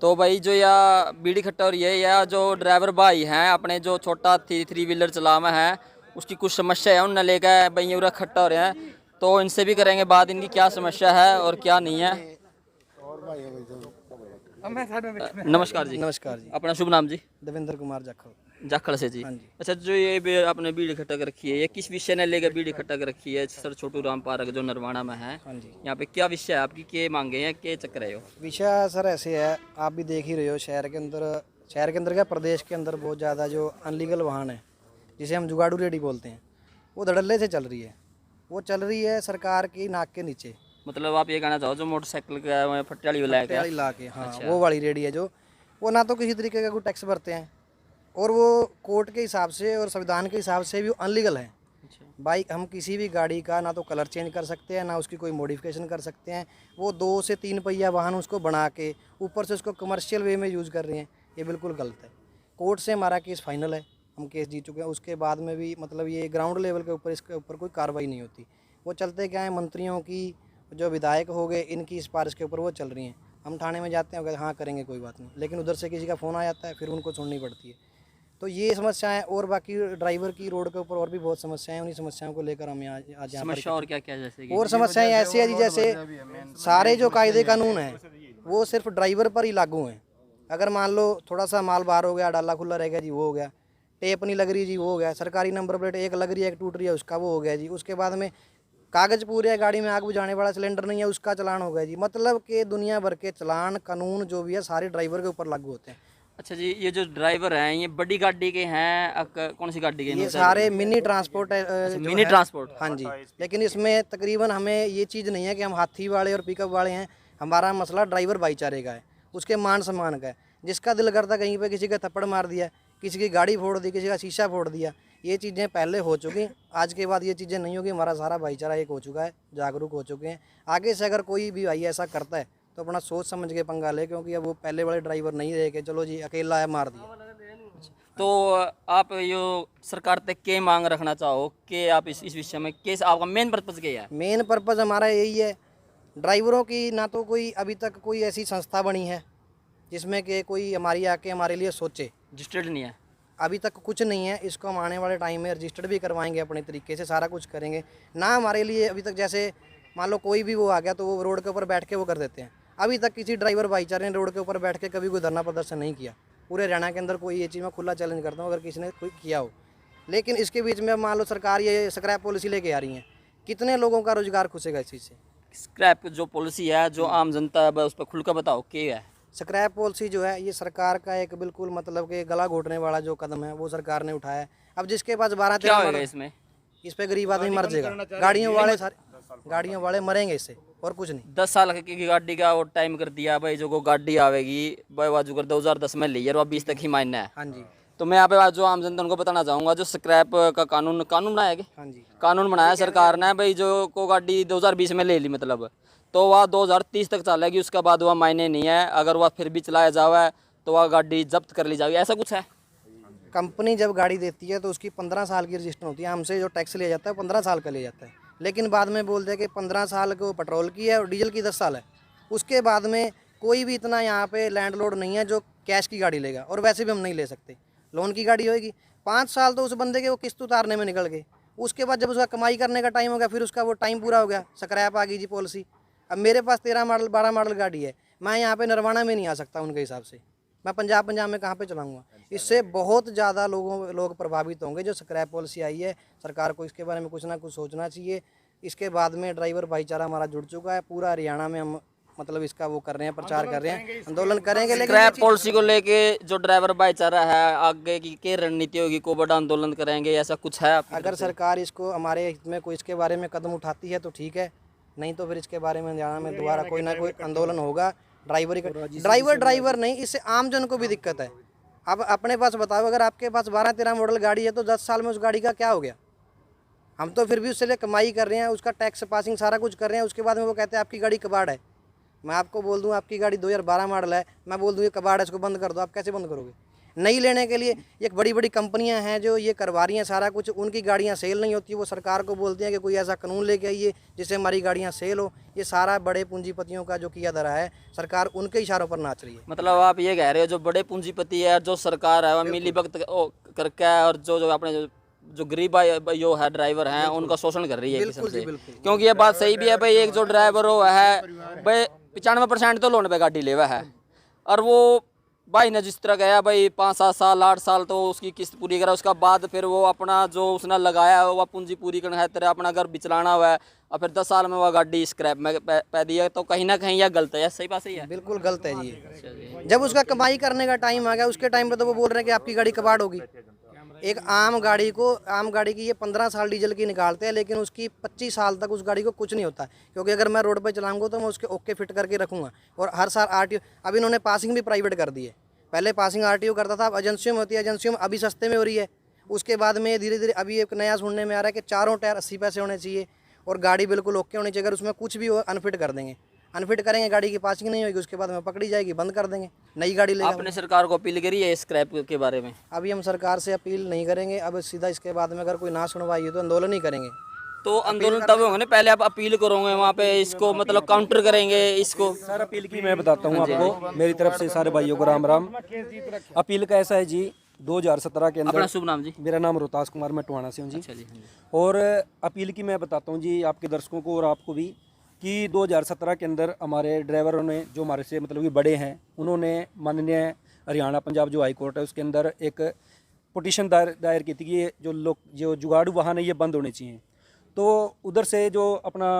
तो भाई जो या बीड़ी खट्टा और ये या जो ड्राइवर भाई हैं अपने जो छोटा थ्री व्हीलर चलावा है उसकी कुछ समस्या है उनने लेकर भाई ये खट्टा हो रहे हैं, तो इनसे भी करेंगे बात इनकी क्या समस्या है और क्या नहीं है। नमस्कार जी। नमस्कार जी। अपना शुभ नाम जी? देवेंद्र कुमार जाखड़। जाखड़ से जी। हाँ जी। अच्छा, जो ये आपने बीड़ी खट्टा कर रखी है ये किस विषय ने लेकर बीड़ी खट्टा कर रखी है? सर छोटू राम पार्क जो नरवाना में है, हाँ जी। यहाँ पे क्या विषय है आपकी, क्या मांगे हैं, क्या चक्कर है? विषय सर ऐसे है, आप भी देख ही रहे हो शहर के अंदर क्या प्रदेश के अंदर बहुत ज़्यादा जो अनलीगल वाहन है जिसे हम जुगाड़ू रेडी बोलते हैं वो धड़ल्ले से चल रही है। वो चल रही है सरकार की नाक के नीचे। मतलब आप ये कहना चाहो जो मोटरसाइकिल का फट्टे वाली ला के, हाँ अच्छा। वो वाली रेडी है जो वो ना तो किसी तरीके का कोई टैक्स भरते हैं और वो कोर्ट के हिसाब से और संविधान के हिसाब से भी अनलीगल है। बाइक हम किसी भी गाड़ी का ना तो कलर चेंज कर सकते हैं ना उसकी कोई मॉडिफिकेशन कर सकते हैं। वो 2 से 3 पहिया वाहन उसको बना के ऊपर से उसको कमर्शियल वे में यूज़ कर रहे हैं, ये बिल्कुल गलत है। कोर्ट से हमारा केस फाइनल है, हम केस जीत चुके हैं। उसके बाद में भी मतलब ये ग्राउंड लेवल के ऊपर इसके ऊपर कोई कार्रवाई नहीं होती। वो चलते क्या है, मंत्रियों की जो विधायक हो गए इनकी सिफारिश के ऊपर वो चल रही हैं। हम थाने में जाते हैं, कहते हाँ करेंगे कोई बात नहीं, लेकिन उधर से किसी का फ़ोन आ जाता है फिर उनको सुननी पड़ती है। तो ये समस्याएं और बाकी ड्राइवर की रोड के ऊपर और भी बहुत समस्याएं हैं। उन्हीं समस्याओं को लेकर हम आज यहाँ समस्या और क्या क्या जैसे कि और समस्याएं ऐसी है जी, जैसे सारे जो कायदे कानून हैं वो सिर्फ ड्राइवर पर ही लागू हैं। अगर मान लो थोड़ा सा माल बाहर हो गया, डाला खुला रह गया जी, वो हो गया। टेप नहीं लग रही जी, वो हो गया। सरकारी नंबर प्लेट एक लग रही है, एक टूट रही है, उसका वो हो गया जी। उसके बाद में कागज़ पूरे है, गाड़ी में आग बुझाने वाला सिलेंडर नहीं है, उसका चलान हो गया जी। मतलब कि दुनिया भर के चलान कानून जो भी है सारे ड्राइवर के ऊपर लागू होते हैं। अच्छा जी, ये जो ड्राइवर हैं ये बड़ी गाड़ी के हैं, कौन सी गाड़ी के? ये सारे मिनी ट्रांसपोर्ट मिनी ट्रांसपोर्ट। हाँ जी, लेकिन इसमें तकरीबन हमें ये चीज़ नहीं है कि हम हाथी वाले और पिकअप वाले हैं। हमारा मसला ड्राइवर भाईचारे का है, उसके मान सम्मान का है। जिसका दिल करता कहीं पे किसी का थप्पड़ मार दिया, किसी की गाड़ी फोड़ दी, किसी का शीशा फोड़ दिया, ये चीज़ें पहले हो चुकी। आज के बाद ये चीज़ें नहीं होगी। हमारा सारा भाईचारा एक हो चुका है, जागरूक हो चुके हैं। आगे से अगर कोई भी भाई ऐसा करता है तो अपना सोच समझ के पंगा ले, क्योंकि अब वो पहले वाले ड्राइवर नहीं रहे कि चलो जी अकेला है मार दिया। तो आप यो सरकार तक के मांग रखना चाहो कि आप इस विषय में केस आपका मेन पर्पज़ क्या है? मेन पर्पज़ हमारा यही है, ड्राइवरों की ना तो कोई अभी तक कोई ऐसी संस्था बनी है जिसमें कि कोई हमारी आके हमारे लिए सोचे। रजिस्टर्ड नहीं है अभी तक कुछ नहीं है। इसको हम आने वाले टाइम में रजिस्टर्ड भी करवाएंगे, अपने तरीके से सारा कुछ करेंगे। ना हमारे लिए अभी तक जैसे मान लो कोई भी वो आ गया तो वो रोड के ऊपर बैठ के वो कर देते हैं। अभी तक किसी ड्राइवर भाईचारे ने रोड के ऊपर बैठ के कभी कोई धरना प्रदर्शन नहीं किया। पूरे हरियाणा के अंदर कोई ये चीज़ मैं खुला चैलेंज करता हूँ अगर किसी ने कोई किया हो। लेकिन इसके बीच में मान लो सरकार ये स्क्रैप पॉलिसी लेके आ रही है, कितने लोगों का रोजगार खुसेगा इस चीज़ से? स्क्रैप जो पॉलिसी है जो आम जनता है उस पर खुलकर बताओ क्या है? स्क्रैप पॉलिसी जो है ये सरकार का एक बिल्कुल मतलब कि गला घोटने वाला जो कदम है वो सरकार ने उठाया है। अब जिसके पास 12-13 मॉडल, इसमें इस पे गरीब आदमी मर जाएगा। गाड़ियों वाले मरेंगे इससे और कुछ नहीं। 10 साल की गाड़ी का वो टाइम कर दिया भाई, जो को गाड़ी आवेगी भाई वाजू कर 2010 में ली है और 20 तक ही मायना है। हाँ जी। तो मैं यहाँ पे जो आम जनता उनको बताना चाहूँगा, जो स्क्रैप का कानून बनाया गया, हाँ जी, कानून बनाया सरकार ने भाई, जो को गाड़ी 2020 में ले ली मतलब तो वह 2030 तक चलेगी। उसके बाद वह मायने नहीं है, अगर वह फिर भी चलाया जाए तो वह गाड़ी जब्त कर ली जाएगी, ऐसा कुछ है। कंपनी जब गाड़ी देती है तो उसकी 15 साल की रजिस्टर होती है। हमसे जो टैक्स लिया जाता है 15 साल का लिया जाता है, लेकिन बाद में बोलते हैं कि 15 साल को पेट्रोल की है और डीजल की 10 साल है। उसके बाद में कोई भी इतना यहाँ पे लैंडलॉर्ड नहीं है जो कैश की गाड़ी लेगा, और वैसे भी हम नहीं ले सकते। लोन की गाड़ी होएगी, 5 साल तो उस बंदे के वो किस्त उतारने में निकल गए। उसके बाद जब उसका कमाई करने का टाइम हो गया फिर उसका वो टाइम पूरा हो गया, स्क्रैप आ गई जी पॉलिसी। अब मेरे पास 13 मॉडल 12 मॉडल गाड़ी है, मैं यहाँ पे नरवाना में नहीं आ सकता उनके हिसाब से। मैं पंजाब में कहाँ पे चलाऊँगा? इससे बहुत ज़्यादा लोग प्रभावित होंगे। जो स्क्रैप पॉलिसी आई है सरकार को इसके बारे में कुछ ना कुछ सोचना चाहिए। इसके बाद में ड्राइवर भाईचारा हमारा जुड़ चुका है पूरा हरियाणा में। हम मतलब इसका वो कर रहे हैं, प्रचार कर रहे हैं, आंदोलन करेंगे। लेकिन स्क्रैप पॉलिसी को लेके जो ड्राइवर भाईचारा है आगे की क्या रणनीति होगी, को बड़ा आंदोलन करेंगे, ऐसा कुछ है? अगर सरकार इसको हमारे हित में कोई इसके बारे में कदम उठाती है तो ठीक है, नहीं तो फिर इसके बारे में हरियाणा में दोबारा कोई ना कोई आंदोलन होगा। ड्राइवर नहीं, इससे आम जन को भी दिक्कत है। अब अपने पास बताओ, अगर आपके पास 12-13 मॉडल गाड़ी है तो 10 साल में उस गाड़ी का क्या हो गया? हम तो फिर भी उससे लिए कमाई कर रहे हैं, उसका टैक्स पासिंग सारा कुछ कर रहे हैं। उसके बाद में वो कहते हैं आपकी गाड़ी कबाड़ है। मैं आपको बोल दूं आपकी गाड़ी 2012 मॉडल है, मैं बोल दूं ये कबाड़ है, इसको बंद कर दो, आप कैसे बंद करोगे? नई लेने के लिए एक बड़ी बड़ी कंपनियां हैं जो ये करवा रही हैं सारा कुछ, उनकी गाड़ियां सेल नहीं होती, वो सरकार को बोलती हैं कि कोई ऐसा कानून लेके आइए जिससे हमारी गाड़ियां सेल हो। ये सारा बड़े पूंजीपतियों का जो किया धरा है, सरकार उनके इशारों पर नाच रही है। मतलब आप ये कह रहे हो जो बड़े पूंजीपति है, जो सरकार है, वो मिली भगत करके है, और जो अपने जो गरीब भाई जो है ड्राइवर हैं उनका शोषण कर रही है एक किस्म से। क्योंकि ये बात सही भी है भाई, एक जो ड्राइवर वो है भाई 95% तो लोन पे गाड़ी ले हुआ है, और वो भाई ने जिस तरह गया भाई 5-7 साल 8 साल तो उसकी किस्त पूरी करा, उसका बाद फिर वो अपना जो उसने लगाया है वो पूंजी पूरी करना है, तेरा अपना घर भी चलाना हुआ है, और फिर 10 साल में वो गाड़ी स्क्रैप में पै दी है, तो कहीं ना कहीं यह गलत है। सही बात सही है? बिल्कुल गलत है जी। जब उसका कमाई करने का टाइम आ गया उसके टाइम पे तो वो बोल रहे हैं कि आपकी गाड़ी कबाड़ होगी। एक आम गाड़ी की ये 15 साल डीजल की निकालते हैं, लेकिन उसकी 25 साल तक उस गाड़ी को कुछ नहीं होता, क्योंकि अगर मैं रोड पे चलाऊंगा तो मैं उसके ओके फिट करके रखूंगा। और हर साल आरटीओ, अब इन्होंने पासिंग भी प्राइवेट कर दी है। पहले पासिंग आरटीओ करता था, अब एजेंसियों में होती है, एजेंसियों में अभी सस्ते में हो रही है। उसके बाद में धीरे धीरे अभी एक नया सुनने में आ रहा है कि चारों टायर 80 पैसे होने चाहिए और गाड़ी बिल्कुल ओके होनी चाहिए। अगर उसमें कुछ भी हो अनफिट कर देंगे, अनफिट करेंगे, गाड़ी की पासिंग नहीं होगी, उसके बाद में पकड़ी जाएगी, बंद कर देंगे, नई गाड़ी लेगा। आपने सरकार को अपील करी है स्क्रैप के बारे में? अभी हम सरकार से अपील नहीं करेंगे, अब सीधा इसके बाद में अगर कोई ना सुनवाई हो तो आंदोलन ही करेंगे। तो आंदोलन तब होंगे ना, पहले आप अपील करोगे वहाँ पे, इसको मतलब काउंटर करेंगे इसको? सर अपील की मैं बताता हूँ आपको, मेरी तरफ से सारे भाइयों को राम राम। अपील का ऐसा है जी, 2017 के अपना अंदर, शुभ नाम जी? मेरा नाम रोहतास कुमार, मैं टोहाना से हूँ जी। अच्छा जी, हाँ जी। और अपील की मैं बताता हूँ जी आपके दर्शकों को और आपको भी, कि 2017 के अंदर हमारे ड्राइवरों ने, जो हमारे से मतलब कि बड़े हैं, उन्होंने माननीय हरियाणा पंजाब जो हाई कोर्ट है उसके अंदर एक पिटीशन दायर की थी कि ये जो जुगाड़ू वाहन है ये बंद होने चाहिए। तो उधर से जो अपना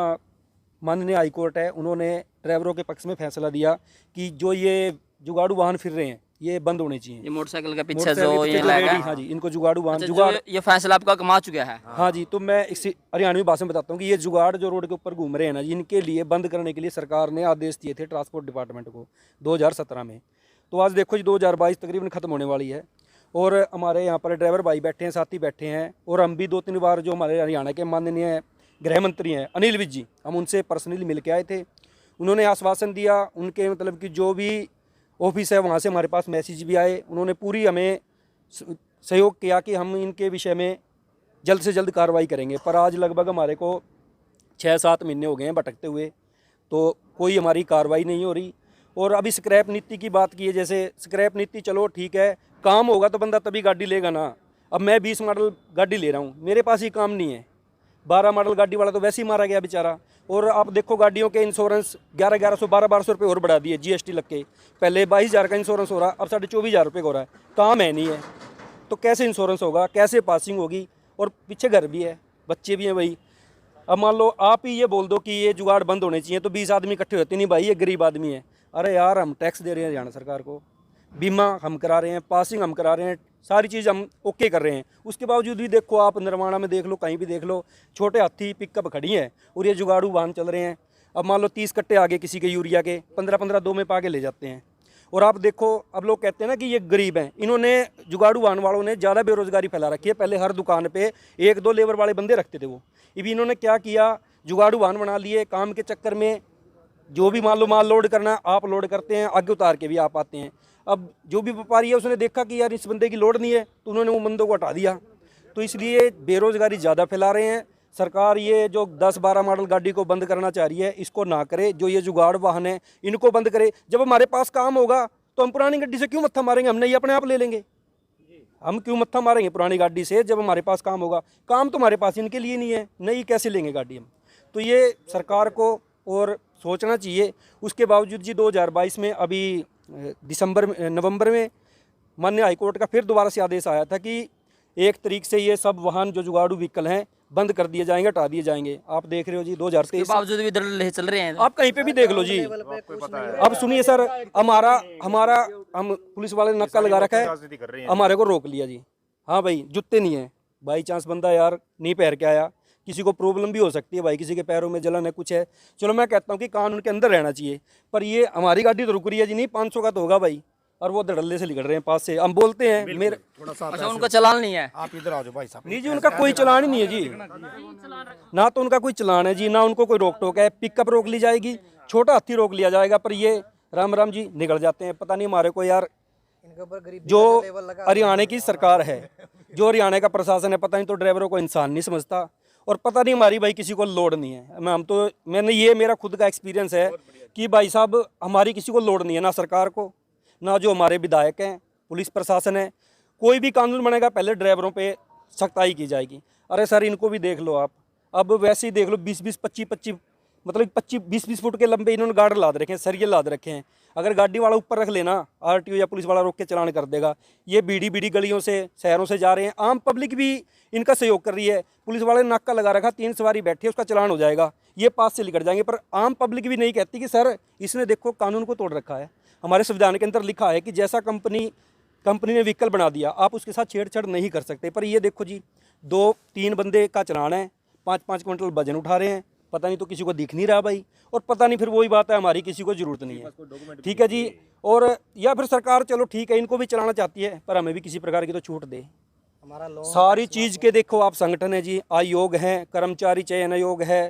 माननीय हाई कोर्ट है, उन्होंने ड्राइवरों के पक्ष में फैसला दिया कि जो ये जुगाड़ू वाहन फिर रहे हैं ये बंद होने चाहिए। ये मोटरसाइकिल के पीछे मोटरसाइकिल जो के ये पीछे जो लगा लेडी, हाँ जी, इनको जुगाड़ू वाहन, अच्छा, जुगाड़, ये फैसला आपका कमा चुका है? हाँ जी। तो मैं इसी हरियाणवी भाषा में बताता हूँ कि ये जुगाड़ जो रोड के ऊपर घूम रहे हैं ना, इनके लिए बंद करने के लिए सरकार ने आदेश दिए थे ट्रांसपोर्ट डिपार्टमेंट को 2017 में। तो आज देखो जी 2022 तकरीबन ख़त्म होने वाली है, और हमारे यहाँ पर ड्राइवर भाई बैठे हैं, साथी बैठे हैं, और हम भी 2-3 बार जो हमारे हरियाणा के माननीय गृह मंत्री हैं अनिल विज जी, हम उनसे पर्सनली मिल के आए थे। उन्होंने आश्वासन दिया, उनके मतलब कि जो भी ऑफिस है वहाँ से हमारे पास मैसेज भी आए, उन्होंने पूरी हमें सहयोग किया कि हम इनके विषय में जल्द से जल्द कार्रवाई करेंगे। पर आज लगभग हमारे को 6-7 महीने हो गए हैं भटकते हुए, तो कोई हमारी कार्रवाई नहीं हो रही। और अभी स्क्रैप नीति की बात की है, जैसे स्क्रैप नीति चलो ठीक है, काम होगा तो बंदा तभी गाड़ी लेगा ना। अब मैं 20 मॉडल गाड़ी ले रहा हूँ, मेरे पास ही काम नहीं है, 12 मॉडल गाड़ी वाला तो वैसे ही मारा गया बेचारा। और आप देखो गाड़ियों के इंश्योरेंस 1100 1200 रुपये और बढ़ा दिए जीएसटी लग के, पहले 22,000 का इंश्योरेंस हो रहा, अब 24,500 रुपये का हो रहा है। काम है नहीं है तो कैसे इंश्योरेंस होगा, कैसे पासिंग होगी? और पीछे घर भी है, बच्चे भी हैं भाई। अब मान लो आप ही ये बोल दो कि ये जुगाड़ बंद होने चाहिए, तो 20 आदमी इकट्ठे होते नहीं भाई, ये गरीब आदमी है। अरे यार, हम टैक्स दे रहे हैं हरियाणा सरकार को, बीमा हम करा रहे हैं, पासिंग हम करा रहे हैं, सारी चीज़ हम ओके कर रहे हैं, उसके बावजूद भी देखो आप निर्माणा में देख लो, कहीं भी देख लो, छोटे हाथी पिकअप खड़ी हैं और ये जुगाड़ू वाहन चल रहे हैं। अब मान लो 30 कट्टे आगे किसी के यूरिया के, 15-15 दो में पा के ले जाते हैं। और आप देखो, अब लोग कहते हैं ना कि ये गरीब हैं, इन्होंने जुगाड़ू वाहन वालों ने ज़्यादा बेरोजगारी फैला रखी है। पहले हर दुकान पे 1-2 लेबर वाले बंदे रखते थे, वो अभी इन्होंने क्या किया, जुगाड़ू वाहन बना लिए। काम के चक्कर में जो भी मान लो माल लोड करना आप लोड करते हैं, आगे उतार के भी आप आते हैं। अब जो भी व्यापारी है उसने देखा कि यार इस बंदे की लोड नहीं है, तो उन्होंने वो बंदों को हटा दिया। तो इसलिए बेरोजगारी ज़्यादा फैला रहे हैं। सरकार ये जो 10-12 मॉडल गाड़ी को बंद करना चाह रही है, इसको ना करे। जो ये जुगाड़ वाहन है इनको बंद करे। जब हमारे पास काम होगा तो हम पुरानी गाड़ी से क्यों मत्था मारेंगे, हम नहीं अपने आप ले लेंगे। हम क्यों मत्था मारेंगे पुरानी गाड़ी से, जब हमारे पास काम होगा। काम तो हमारे पास इनके लिए नहीं है, नई कैसे लेंगे गाड़ी हम। तो ये सरकार को और सोचना चाहिए। उसके बावजूद जी 2022 में अभी नवंबर में माननीय हाईकोर्ट का फिर दोबारा से आदेश आया था कि 1 तारीख से ये सब वाहन जो जुगाड़ू व्हीकल हैं बंद कर दिए जाएंगे, हटा दिए जाएंगे। आप देख रहे हो जी 2023 के बावजूद भी धरने चल रहे हैं। आप कहीं पे भी देख लो जी। अब सुनिए सर, हम पुलिस वाले ने नक्का लगा रखा है, हमारे को रोक लिया जी। हाँ भाई, जूते नहीं है, बाई चांस बंदा यार नहीं पहन के आया, किसी को प्रॉब्लम भी हो सकती है भाई, किसी के पैरों में जलन है, कुछ है। चलो मैं कहता हूँ कि कानून के अंदर रहना चाहिए, पर ये हमारी गाड़ी तो रुक रही है जी, नहीं 500 का तो होगा भाई, और वो धड़ल्ले से निकल रहे हैं पास से। हम बोलते हैं मेरे, अच्छा उनका चालान नहीं है? आप इधर आ जाओ भाई साहब। नहीं जी, उनका कोई चलान ही नहीं है जी, ना तो उनका कोई चलान है जी, ना उनको कोई रोक टोक है। पिकअप रोक ली जाएगी, छोटा हाथी रोक लिया जाएगा, पर ये राम राम जी निकल जाते हैं। पता नहीं हमारे को यार इनके ऊपर गरीबी जो का लेवल लगा हरियाणा की सरकार है, जो हरियाणा का प्रशासन है, पता नहीं तो ड्राइवरों को इंसान नहीं समझता, और पता नहीं हमारी भाई किसी को लोड नहीं है। मैंने ये मेरा खुद का एक्सपीरियंस है कि भाई साहब हमारी किसी को लोड नहीं है, ना सरकार को, ना जो हमारे विधायक हैं, पुलिस प्रशासन है। कोई भी कानून बनेगा पहले ड्राइवरों पे सख्ताई की जाएगी। अरे सर इनको भी देख लो आप, अब वैसे ही देख लो 20-20, 25-25 मतलब 25-20 फुट के लंबे इन्होंने गार्ड लाद रखे हैं, सरिये लाद रखे हैं। अगर गाड़ी वाला ऊपर रख लेना, आरटीओ या पुलिस वाला रोक के चलान कर देगा। ये बीड़ी बीड़ी गलियों से शहरों से जा रहे हैं, आम पब्लिक भी इनका सहयोग कर रही है। पुलिस वाले ने नाका लगा रखा, 3 सवारी बैठी है, उसका चलान हो जाएगा, ये पास से निकल जाएंगे। पर आम पब्लिक भी नहीं कहती कि सर इसने देखो कानून को तोड़ रखा है। हमारे संविधान के अंदर लिखा है कि जैसा कंपनी ने व्हीकल बना दिया, आप उसके साथ छेड़छाड़ नहीं कर सकते। पर ये देखो जी, 2-3 बंदे का चलान है, 5-5 क्विंटल वजन उठा रहे हैं, पता नहीं तो किसी को दिख नहीं रहा भाई, और पता नहीं फिर वही बात है हमारी किसी को ज़रूरत नहीं है। ठीक है जी, और या फिर सरकार चलो ठीक है इनको भी चलाना चाहती है, पर हमें भी किसी प्रकार की तो छूट दे। हमारा लोन सारी चीज़ के देखो आप, संगठन है जी, आयोग है, कर्मचारी चयन आयोग है,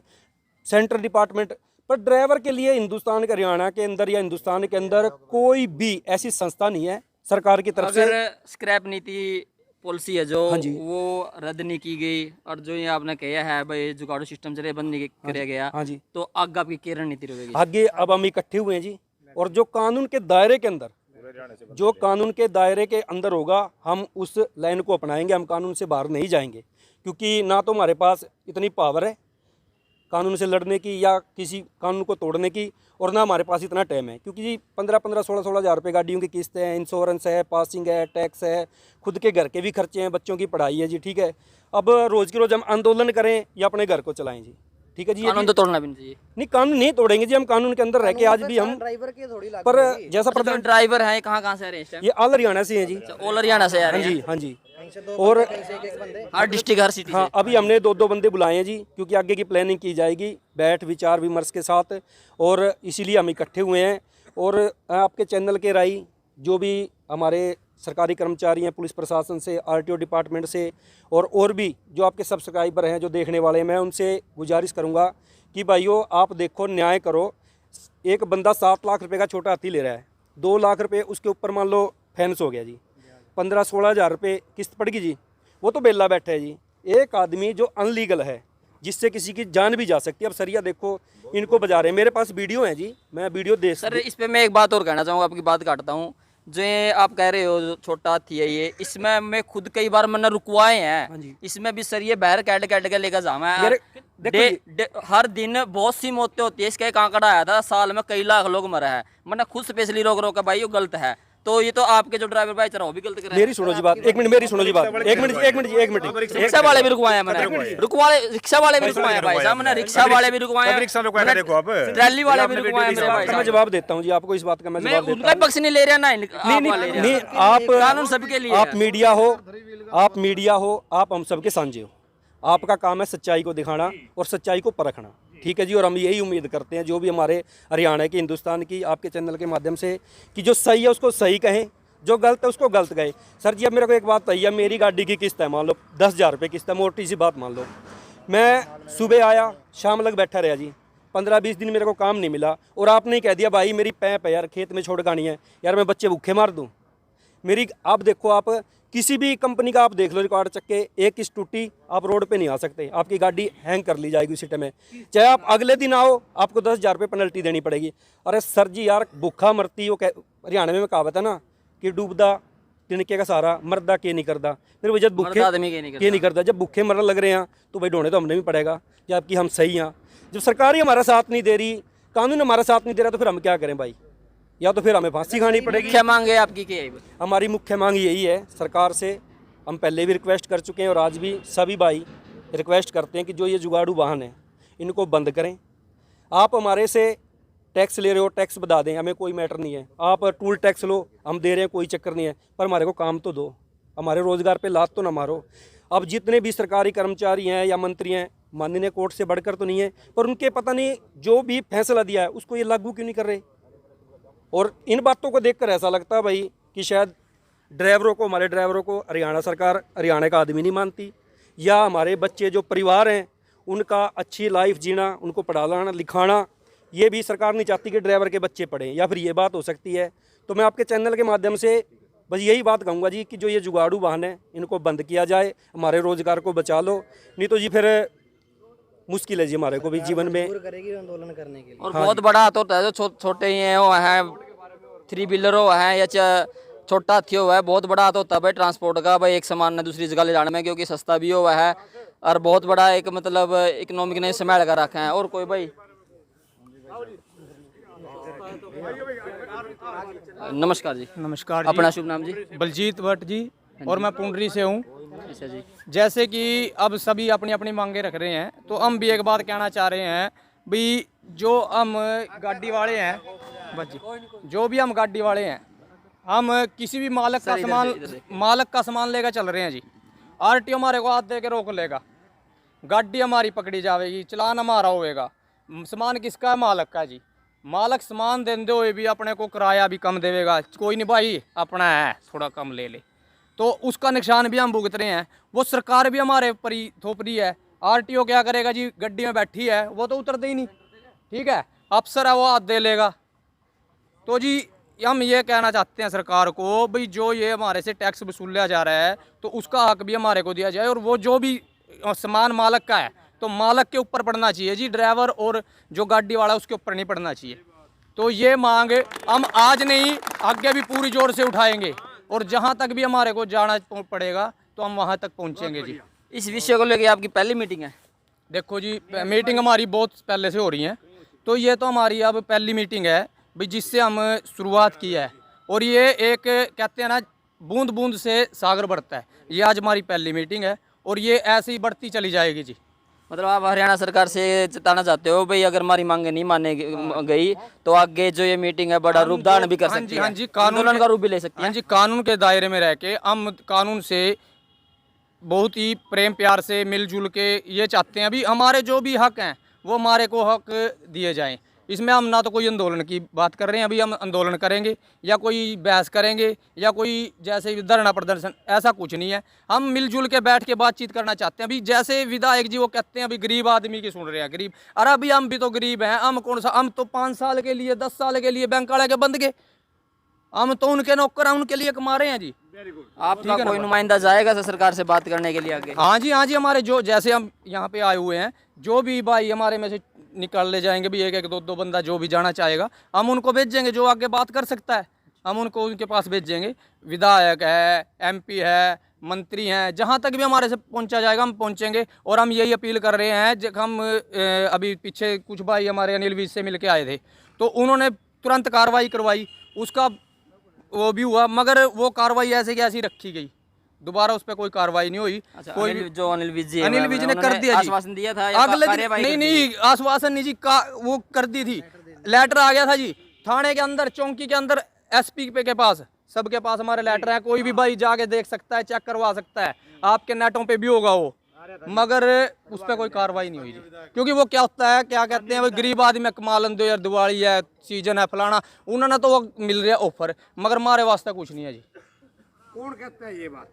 सेंट्रल डिपार्टमेंट, पर ड्राइवर के लिए हिंदुस्तान के हरियाणा के अंदर या हिंदुस्तान के अंदर कोई भी ऐसी संस्था नहीं है सरकार की तरफ से। अगर स्क्रैप नीति पॉलिसी है जो हाँ जी। वो रद्द नहीं की गई, और जो ये आपने कहा है भाई जुगाड़ू सिस्टम से बंद नहीं किया गया, हाँ जी, तो आगे आपकी क्या रणनीति रहेगी? आगे अब हम इकट्ठे हुए हैं जी, और जो कानून के दायरे के अंदर, जो कानून के दायरे के अंदर होगा, हम उस लाइन को अपनाएंगे। हम कानून से बाहर नहीं जाएंगे, क्योंकि ना तो हमारे पास इतनी पावर है कानून से लड़ने की या किसी कानून को तोड़ने की, और ना हमारे पास इतना टाइम है। क्योंकि जी 15-15, 16-16 हज़ार रुपये गाड़ियों की किस्त है, इंश्योरेंस है, पासिंग है, टैक्स है, खुद के घर के भी खर्चे हैं, बच्चों की पढ़ाई है जी। ठीक है, अब रोज़ के रोज़ हम आंदोलन करें या अपने घर को चलाएं जी। ठीक है जी, कानून तो तोड़ना भी नहीं चाहिए। नहीं कानून नहीं तोड़ेंगे जी, हम कानून के अंदर रह के आज भी हम, ड्राइवर के थोड़ी लागू पर होगी। जैसा जो ड्राइवर हैं कहाँ से आ रहे हैं इस टाइम? ये ऑल हरियाणा से हैं जी। ऑल हरियाणा से आ हाँ रहे हैं? जी, हाँ जी। कहीं से 2 और कहीं से 1 बंदे। हर डिस्ट्रिक्ट हर सिटी हाँ, अभी हमने 2-2 बंदे बुलाए हैं जी, क्योंकि आगे की प्लानिंग की जाएगी बैठ विचार विमर्श के साथ, और इसीलिए हम इकट्ठे हुए हैं। और आपके चैनल के राही जो भी हमारे सरकारी कर्मचारी हैं, पुलिस प्रशासन से, आरटीओ डिपार्टमेंट से, और भी जो आपके सब्सक्राइबर हैं, जो देखने वाले हैं, मैं उनसे गुजारिश करूँगा कि भाइयों आप देखो, न्याय करो। एक बंदा 7 लाख रुपए का छोटा हाथी ले रहा है, 2 लाख रुपए उसके ऊपर मान लो फैंस हो गया जी, 15-16 हज़ार रुपये किस्त पड़ गई जी, वो तो बेला बैठा है जी। एक आदमी जो अनलीगल है, जिससे किसी की जान भी जा सकती है। अब सरिया देखो इनको बजा रहे हैं, मेरे पास वीडियो है जी, मैं वीडियो दे सर इस पे मैं एक बात और कहना चाहूँगा, आपकी बात काटता हूँ। जो ये आप कह रहे हो जो छोटा हाथी है ये, इसमें मैं खुद कई बार मैंने रुकवाए हाँ हैं, जी। इसमें भी सर ये बाहर कैट के लेकर जावा है। मेरे- देखो हर दिन बहुत सी मौतें होती है। इसका एक आंकड़ा आया था, साल में कई लाख लोग मरे हैं। मैंने खुद स्पेशली रोक रोका भाई ये गलत है, तो ये तो आपके जो ड्राइवर भाई चला वो भी गलत कर रहे हैं। मेरी सुनो जी बात, 1 मिनट मेरी सुनो जी बात, 1 मिनट 1 मिनट 1 मिनट। रिक्शा वाले भी रुकवाए हैं मैंने, रिक्शा वाले भी रुकवाए भाई साहब, मैंने रिक्शा वाले भी रुकवाए हैं, ट्रैली वाले भी रुकवाए हैं मेरे भाई मैं साहब। जवाब देता हूँ जी आपको, इस बात का मैं मैं जवाब देता उनका पक्ष नहीं ले रहा ना, नहीं, आप कानून सबके लिए आप है। मीडिया हो, आप मीडिया हो, आप हम सबके साझे हो। आपका काम है सच्चाई को दिखाना और सच्चाई को परखना। ठीक है जी, और हम यही उम्मीद करते हैं जो भी हमारे हरियाणा की, हिंदुस्तान की, आपके चैनल के माध्यम से, कि जो सही है उसको सही कहें, जो गलत है उसको गलत कहें। सर जी अब मेरे को एक बात बताइए, मेरी गाड़ी की किस्त है मान लो 10,000 रुपये किस्त है, मोटी सी बात मान लो, मैं सुबह आया शाम लग बैठा रहा जी, 15-20 दिन मेरे को काम नहीं मिला, और आपने ही कह दिया भाई मेरी पैप है यार, खेत में छोड़ गानी है यार, मैं बच्चे भूखे मार दूँ मेरी। आप देखो, आप किसी भी कंपनी का आप देख लो रिकॉर्ड चक्के, एक किस्त टूटी आप रोड पे नहीं आ सकते, आपकी गाड़ी हैंग कर ली जाएगी उसी टाइम में। चाहे आप अगले दिन आओ, आपको 10,000 रुपये पेनल्टी देनी पड़ेगी। अरे सर जी यार, भूखा मरती हो, हरियाणा में कहावत है ना कि डूबदा तिनके का सारा, मरदा के नहीं करदा। फिर वो जब भूखे आदमी के नहीं करता, जब भूखे मरने लग रहे हैं तो भाई ढोने तो हमने भी पड़ेगा, जबकि हम सही हैं। जब सरकार ही हमारा साथ नहीं दे रही, कानून हमारा साथ नहीं दे रहा, तो फिर हम क्या करें भाई? या तो फिर हमें फांसी खानी पड़ेगी। क्या मांगे आपकी क्या है? हमारी मुख्य मांग यही है सरकार से, हम पहले भी रिक्वेस्ट कर चुके हैं और आज भी सभी भाई रिक्वेस्ट करते हैं कि जो ये जुगाड़ू वाहन है इनको बंद करें। आप हमारे से टैक्स ले रहे हो, टैक्स बता दें, हमें कोई मैटर नहीं है। आप टूल टैक्स लो, हम दे रहे हैं, कोई चक्कर नहीं है, पर हमारे को काम तो दो, हमारे रोज़गार पे लात तो ना मारो। अब जितने भी सरकारी कर्मचारी हैं या मंत्री हैं, माननीय कोर्ट से बढ़कर तो नहीं है, पर उनके पता नहीं जो भी फैसला दिया है उसको ये लागू क्यों नहीं कर रहे। और इन बातों को देखकर ऐसा लगता है भाई कि शायद ड्राइवरों को, हमारे ड्राइवरों को हरियाणा सरकार, हरियाणा का आदमी नहीं मानती, या हमारे बच्चे जो परिवार हैं उनका अच्छी लाइफ जीना, उनको पढ़ाना लिखाना, ये भी सरकार नहीं चाहती कि ड्राइवर के बच्चे पढ़ें, या फिर ये बात हो सकती है। तो मैं आपके चैनल के माध्यम से बस यही बात कहूँगा जी कि जो ये जुगाड़ू वाहन है इनको बंद किया जाए, हमारे रोजगार को बचा लो, नहीं तो जी फिर मुश्किल है जी हमारे को भी जीवन में। दूर करेगी आंदोलन करने के लिए। और बहुत बड़ा हाथ होता है जो छोटे ही हैं वो हैं 3 व्हीलर हो हैं या छोटा हाथी हुआ है, बहुत बड़ा हाथ होता है भाई ट्रांसपोर्ट का, भाई एक सामान ने दूसरी जगह ले जाने में, क्योंकि सस्ता भी हुआ है और बहुत बड़ा एक मतलब इकोनॉमिक ने संभाल कर रखा है। और कोई भाई नमस्कार जी। नमस्कार जी। अपना शुभ नाम जी? बलजीत भट्ट जी, और मैं पुंडरी से हूँ। अच्छा जी। जैसे कि अब सभी अपनी अपनी मांगे रख रहे हैं, तो हम भी एक बात कहना चाह रहे हैं भी जो हम गाड़ी वाले हैं, जो भी हम गाड़ी वाले हैं, हम किसी भी मालक का सामान लेकर चल रहे हैं जी, आरटीओ हमारे को हाथ दे के रोक लेगा, गाड़ी हमारी पकड़ी जाएगी, चलान हमारा होएगा, सामान किसका है? मालक का जी। मालक सामान देंदे हुए भी अपने को किराया भी कम देगा, कोई नहीं भाई अपना है थोड़ा कम ले ले, तो उसका नुकसान भी हम भुगत रहे हैं। वो सरकार भी हमारे ऊपर ही थोप रही है। आरटीओ क्या करेगा जी, गड्डी में बैठी है वो तो उतरते ही नहीं, ठीक है, अफसर है वो हाथ दे लेगा। तो जी हम ये कहना चाहते हैं सरकार को, भाई जो ये हमारे से टैक्स वसूला जा रहा है तो उसका हक भी हमारे को दिया जाए, और वो जो भी सामान मालक का है तो मालक के ऊपर पड़ना चाहिए जी, ड्राइवर और जो गाड़ी वाला उसके ऊपर नहीं पड़ना चाहिए। तो ये मांग हम आज नहीं आगे भी पूरी जोर से उठाएंगे, और जहाँ तक भी हमारे को जाना पड़ेगा तो हम वहाँ तक पहुँचेंगे जी। इस विषय को लेकर आपकी पहली मीटिंग है? देखो जी, मीटिंग हमारी बहुत पहले से हो रही है, तो ये तो हमारी अब पहली मीटिंग है भाई जिससे हम शुरुआत की है, और ये एक कहते हैं ना बूंद बूंद से सागर बढ़ता है, ये आज हमारी पहली मीटिंग है और ये ऐसे ही बढ़ती चली जाएगी जी। मतलब आप हरियाणा सरकार से जताना चाहते हो भाई अगर हमारी मांगे नहीं माने गई तो आगे जो ये मीटिंग है बड़ा रूप धारण भी कर सकती है? हाँ जी, कानून का रूप भी ले सकती है। हाँ जी, कानून के दायरे में रह के हम कानून से बहुत ही प्रेम प्यार से मिलजुल के ये चाहते हैं अभी हमारे जो भी हक हैं वो हमारे को हक दिए जाएं। इसमें हम ना तो कोई आंदोलन की बात कर रहे हैं, अभी हम आंदोलन करेंगे या कोई बहस करेंगे या कोई जैसे धरना प्रदर्शन, ऐसा कुछ नहीं है। हम मिलजुल के बैठ के बातचीत करना चाहते हैं। अभी जैसे विधायक जी वो कहते हैं अभी गरीब आदमी की सुन रहे हैं, गरीब, अरे अभी हम भी तो गरीब हैं, हम कौन सा, हम तो 5 साल के लिए 10 साल के लिए बैंक वाले के बंद गए, हम तो उनके नौकर हैं, उनके लिए कमा रहे हैं जी। आपका कोई नुमाइंदा जाएगा सर सरकार से बात करने के लिए आगे? हाँ जी, हाँ जी, हमारे जो जैसे हम यहाँ पे आए हुए हैं, जो भी भाई हमारे में से निकाल ले जाएंगे भी, एक एक दो बंदा जो भी जाना चाहेगा हम उनको भेजेंगे, जो आगे बात कर सकता है हम उनको उनके पास भेजेंगे। विधायक है, MP है, मंत्री हैं, जहाँ तक भी हमारे से पहुँचा जाएगा हम पहुँचेंगे। और हम यही अपील कर रहे हैं, जब हम अभी पीछे कुछ भाई हमारे अनिल विज से मिल के आए थे तो उन्होंने तुरंत कार्रवाई करवाई, उसका वो भी हुआ, मगर वो कार्रवाई ऐसे की ऐसी रखी गई, दोबारा उस पर कोई कार्रवाई नहीं हुई। अच्छा, कोई अनिल विज ने कर दिया जी, आश्वासन दिया था या अगले कार्यवाही नहीं आश्वासन नहीं जी का वो कर दी थी, लेटर आ गया था जी थाने के अंदर, चौकी के अंदर, SP के पास, सबके पास हमारे लेटर है, कोई भी भाई जाके देख सकता है, चेक करवा सकता है, आपके नेटों पे भी होगा वो, मगर उस पर कोई कार्रवाई नहीं हुई जी। क्योंकि वो क्या होता है, क्या कहते हैं, गरीब आदमी कमा लेंदे यार, दिवाली है, सीजन है, फलाना, उन्होंने तो वो मिल रहा है ऑफर, मगर हमारे वास्ते कुछ नहीं है जी। कौन कहता है ये बात?